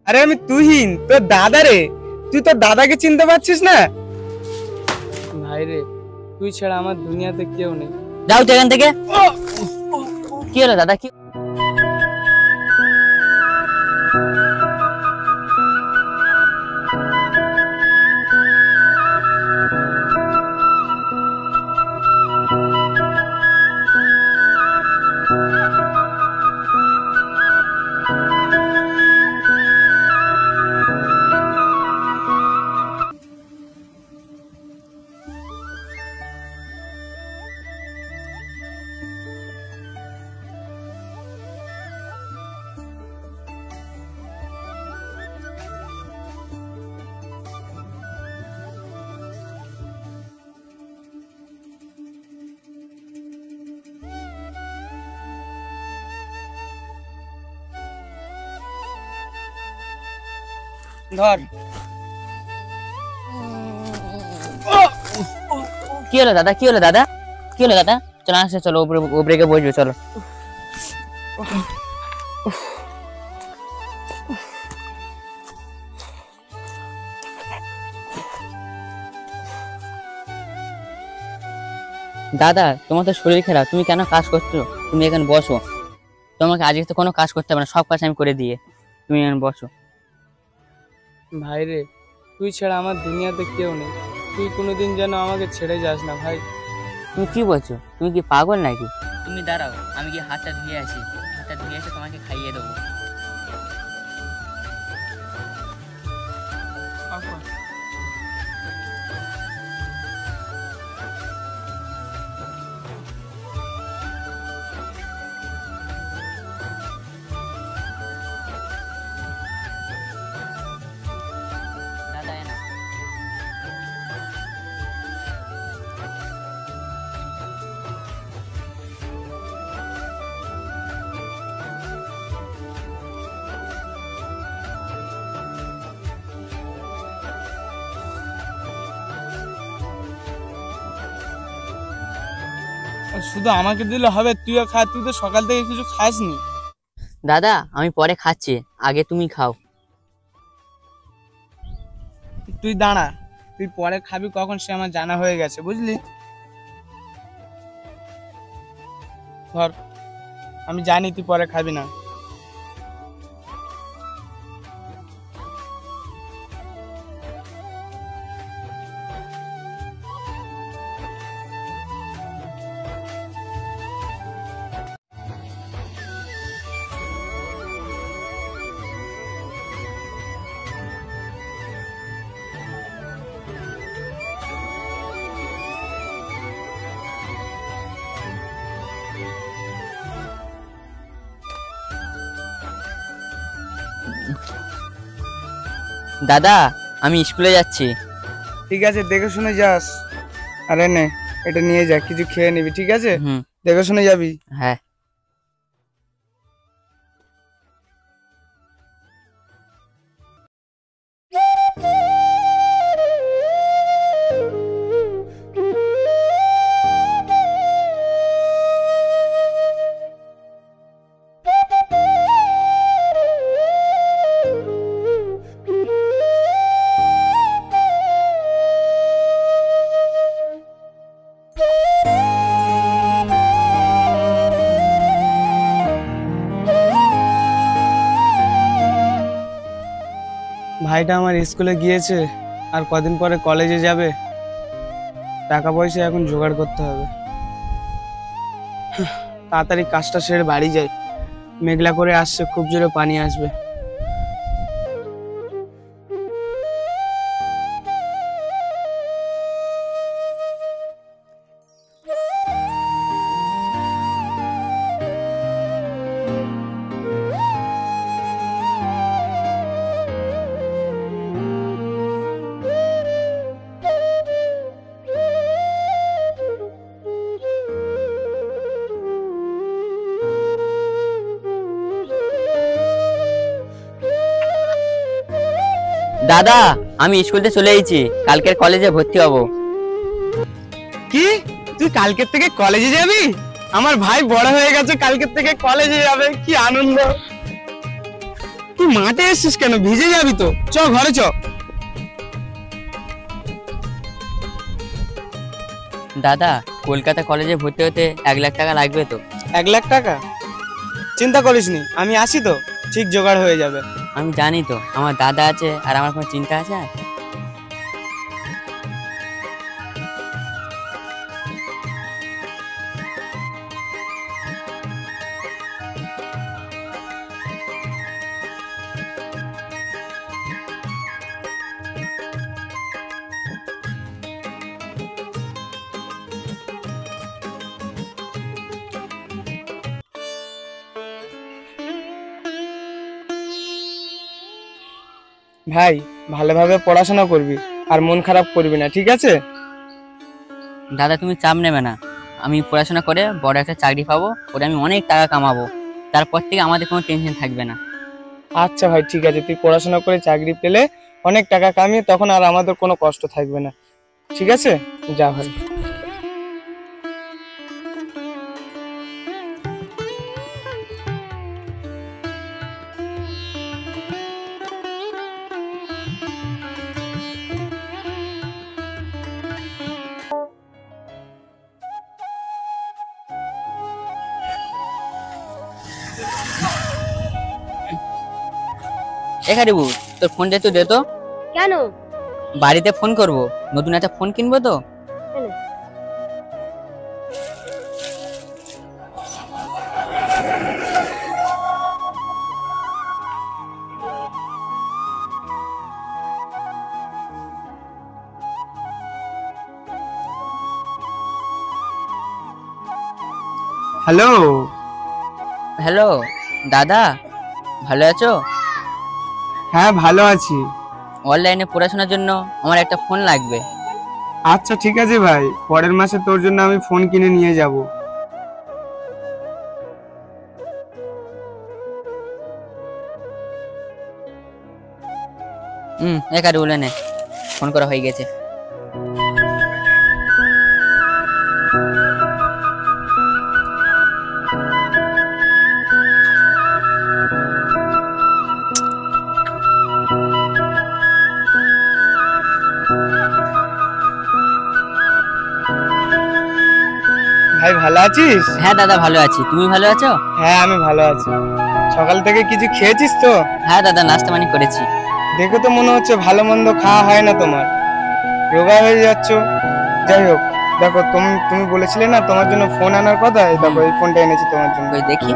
আরে আমি তুহিন, তোর দাদা রে। তুই তোর দাদাকে চিনতে পারছিস না? ভাই রে, তুই ছাড়া আমার দুনিয়াতে কেউ নেই। যাও তো এখান থেকে। কি হলো দাদা? কি ধর। কি হলো দাদা? কি হলো দাদা? কি হলো দাদা? চলো আসে, চলো উপরে উপরে গিয়ে বসবে, চলো। দাদা, তোমার তো শরীর খারাপ, তুমি কেন কাজ করছো? তুমি এখানে বসো। তোমাকে আজকে তো কোনো কাজ করতে হবে না, সব কাজ আমি করে দিয়ে। তুমি এখানে বসো। ভাই রে, তুই ছাড়া আমার দুনিয়াতে কেউ নেই। তুই কোনোদিন যেন আমাকে ছেড়ে যাস না ভাই। তুমি কি বলছো? তুমি কি পাগল নাকি? তুমি দাঁড়াও, আমি গিয়ে হাতটা ধুয়ে আসি। হাতটা ধুয়ে এসে তোমাকে খাইয়ে দেবো। দাদা এ নাও। শুধু আমাকে দিলে হবে? তুইও খা, তুই তো সকাল থেকে কিছু খাসনি। দাদা, আমি পরে খাচ্ছি, আগে তুমি খাও। তুই দাঁড়া, তুই পরে খাবি কখন সে আমার জানা হয়ে গেছে, বুঝলি? ধর, আমি জানি তুই পরে খাবি না। দাদা, আমি স্কুলে যাচ্ছি। ঠিক আছে, দেখে শুনে যাস। আরে নে, এটা নিয়ে যা, কিছু খেয়ে নিবি, ঠিক আছে? হুম। দেখে শুনে যাবি। হ্যাঁ। ভাইটা আমার স্কুলে গিয়েছে, আর কদিন পরে কলেজে যাবে। টাকা পয়সা এখন জোগাড় করতে হবে। তাড়াতাড়ি কাজটা সেরে বাড়ি যাই। মেঘলা করে আসছে, খুব জোরে পানি আসবে। দাদা, আমি স্কুলে চলে এসেছি, কালকের কলেজে ভর্তি হব। কি? তুই কালকের থেকে কলেজে যাবি? আমার ভাই বড় হয়ে গেছে, কালকের থেকে কলেজে যাবে, কি আনন্দ। তুই মাঠে এসছিস কেন? ভিজে যাবি তো, চ ঘরে চ। দাদা, কলকাতা কলেজে ভর্তি হতে 1 লাখ টাকা লাগবে তো। 1 লাখ টাকা? চিন্তা করিস নি, আমি আসি তো, ঠিক জোগাড় হয়ে যাবে। আমি জানি তো, আমার দাদা আছে, আর আমার কোনো চিন্তা আছে? ভাই, ভালোভাবে পড়াশোনা করবি আর মন খারাপ করবি না, ঠিক আছে? দাদা, তুমি চাপ নেবে না। আমি পড়াশোনা করে বড় একটা চাকরি পাবো, ওটা আমি অনেক টাকা কামাবো, তারপর থেকে আমাদের কোনো টেনশন থাকবে না। আচ্ছা ভাই, ঠিক আছে, তুই পড়াশোনা করে চাকরি পেলে অনেক টাকা কামিয়ে তখন আর আমাদের কোনো কষ্ট থাকবে না, ঠিক আছে? যা ভাই। এখানে তোর ফোনটা একটু দে তো। কেন? বাড়িতে ফোন করব, নতুন একটা ফোন কিনবো তো। কেন? হ্যালো। হ্যালো দাদা, ভালো আছো? হ্যাঁ, ভালো আছি। অনলাইনে পড়াশোনার জন্য আমার একটা ফোন লাগবে। আচ্ছা ঠিক আছে ভাই, পরের মাসে তোর জন্য আমি ফোন কিনে নিয়ে যাব। একারে বলে নে, ফোন করা হয়ে গেছে। ভাই, ভালো আছিস? হ্যাঁ দাদা, ভালো আছি। তুমি ভালো আছো? হ্যাঁ, আমি ভালো আছি। সকাল থেকে কিছু খেয়েছিস তো? হ্যাঁ দাদা, নাস্তা পানি করেছি। দেখে তো মনে হচ্ছে ভালো মন্দ খাওয়া হয় না তোমার, রোগা হয়ে যাচ্ছ। যাই হোক, দেখো তুমি বলেছিলে না তোমার জন্য ফোন আনার কথা, এই দেখো এই ফোনটা এনেছি তোমার জন্য। ওই দেখি।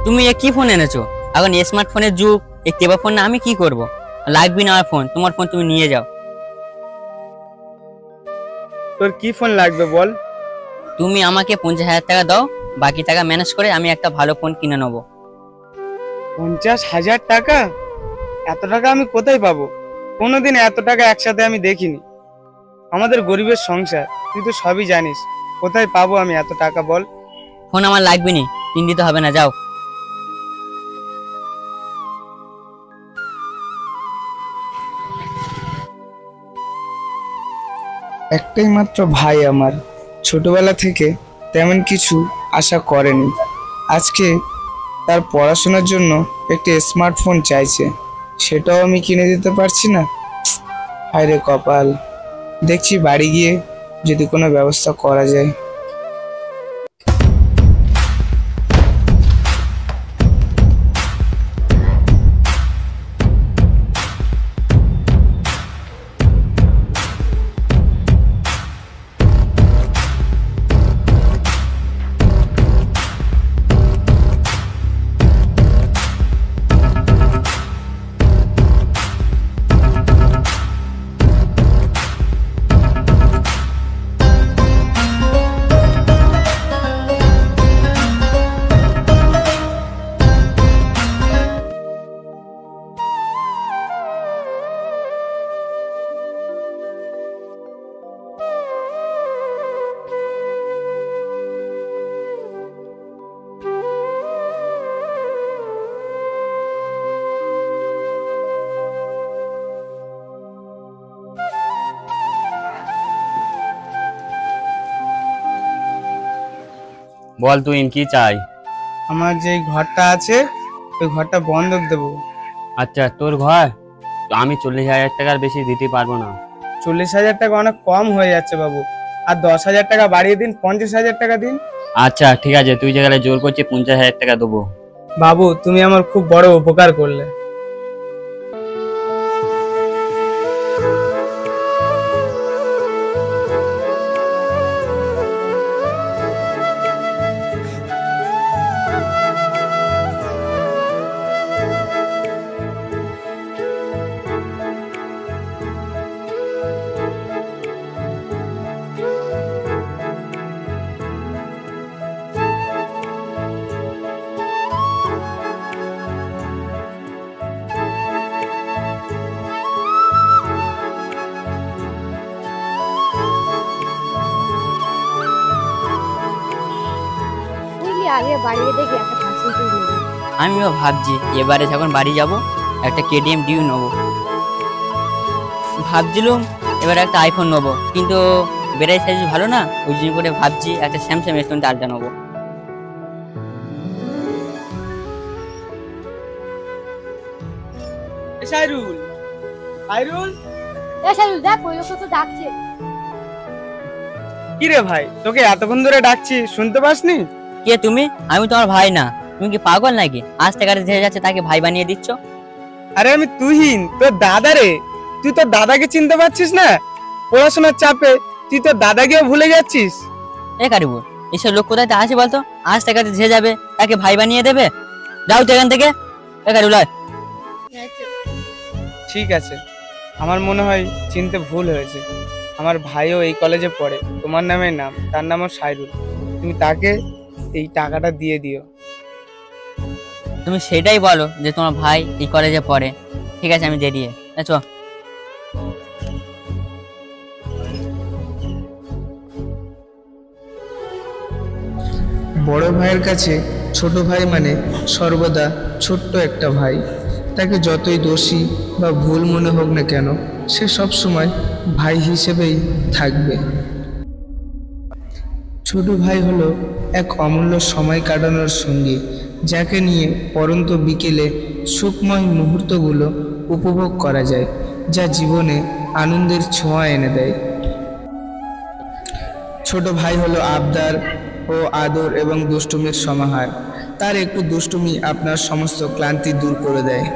তুমি এ কি ফোন এনেছো? এখন স্মার্টফোনের যুগ, এই টেপা ফোন না আমি কি করব? লাগবে না আমার ফোন, তোমার ফোন তুমি নিয়ে যাও। তোর কি ফোন লাগবে বল? তুমি আমাকে 50,000 টাকা দাও, বাকি টাকা ম্যানেজ করে আমি একটা ভালো ফোন কিনে নেবো। 50,000 টাকা? এত টাকা আমি কোথায় পাবো? কোনোদিন এত টাকা একসাথে আমি দেখিনি। আমাদের গরিবের সংসার, তুই তো সবই জানিস। কোথায় পাবো আমি এত টাকা বল? ফোন আমার লাগবে নি, পিন দিতে হবে না, যাও। একটাই মাত্র ভাই আমার, ছোটবেলা থেকে তেমন কিছু আশা করেনি। আজকে তার পড়াশোনার জন্য একটি স্মার্টফোন চাইছে, সেটাও আমি কিনে দিতে পারছি না। হায় রে কপাল, দেখছি বাড়ি গিয়ে যদি কোনো ব্যবস্থা করা যায়। বল তুই কি চাই? আমার যে ঘরটা আছে ওই ঘরটা বন্ধক দেবো। আচ্ছা তোর ঘর, তো আমি 40,000 টাকার বেশি দিতে পারবো না। 40,000 টাকা অনেক কম হয়ে যাচ্ছে বাবু, আর 10,000 টাকা বাড়িয়ে দিন, 50,000 টাকা দিন। আচ্ছা ঠিক আছে, তুই যেখানে জোর করছিস 50,000 টাকা দেবো। বাবু তুমি আমার খুব বড় উপকার করলে। বুঝলি, আগে বাড়িয়ে দেখি একটা ফাঁসি নেবো। আমিও ভাবছি এবারে যখন বাড়ি যাব একটা কেটিএম ডিউ নেবো। ভাবছিলাম এবার একটা আইফোন নেবো, কিন্তু বেড়াই সাইজ ভালো না, ওই জন্য করে ভাবছি একটা স্যামসাং S24 নেবো। সাইরুল, সাইরুল, এ শালু দেখ ওই লোক তো ডাকছে। কি রে ভাই, তোকে এতক্ষণ ধরে ডাকছি, শুনতে পাসনি? কে তুমি? আমি তোমার ভাই না। তুমি কি পাগল নাকি? আজ টাকা ধরে যাচ্ছে তাকে ভাই বানিয়ে দিচ্ছ। আরে আমি তুহিন, তোর দাদা রে। তুই তোর দাদাকে চিনতে পারছিস না? পড়াশোনার চাপে তুই তোর দাদাকেও ভুলে যাচ্ছিস। এ কারিবুর, এইসব লোক কোথায় আসে বলতো? আজ টাকা ধরে যাবে তাকে ভাই বানিয়ে দেবে? যাও তো এখান থেকে। এ কারিবুল আয়। ঠিক আছে, আমার মনে হয় চিনতে ভুল হয়েছে। আমার ভাইও এই কলেজে পড়ে, তোমার নামের নাম, তার নামও সাইরুল। তুমি তাকে এই টাকাটা দিয়ে দিও। তুমি সেটাই বলো যে তোমার ভাই এই কলেজে পড়ে। ঠিক আছে, আমি দিয়ে দিয়ে চ। বড় ভাইয়ের কাছে ছোট ভাই মানে সর্বদা ছোট্ট একটা ভাই। তাকে যতই দোষী বা ভুল মনে হোক না কেন, সে সব সময় ভাই হিসেবেই থাকবে। ছোট ভাই হলো এক অমূল্য সময় কাটানোর সঙ্গী, যাকে নিয়ে পরন্ত বিকেলে সুখময় মুহূর্তগুলো উপভোগ করা যায়, যা জীবনে আনন্দের ছোঁয়া এনে দেয়। ছোট ভাই হলো আবদার ও আদর এবং দুষ্টুমির সমাহার। তার একটু দুষ্টুমি আপনার সমস্ত ক্লান্তি দূর করে দেয়।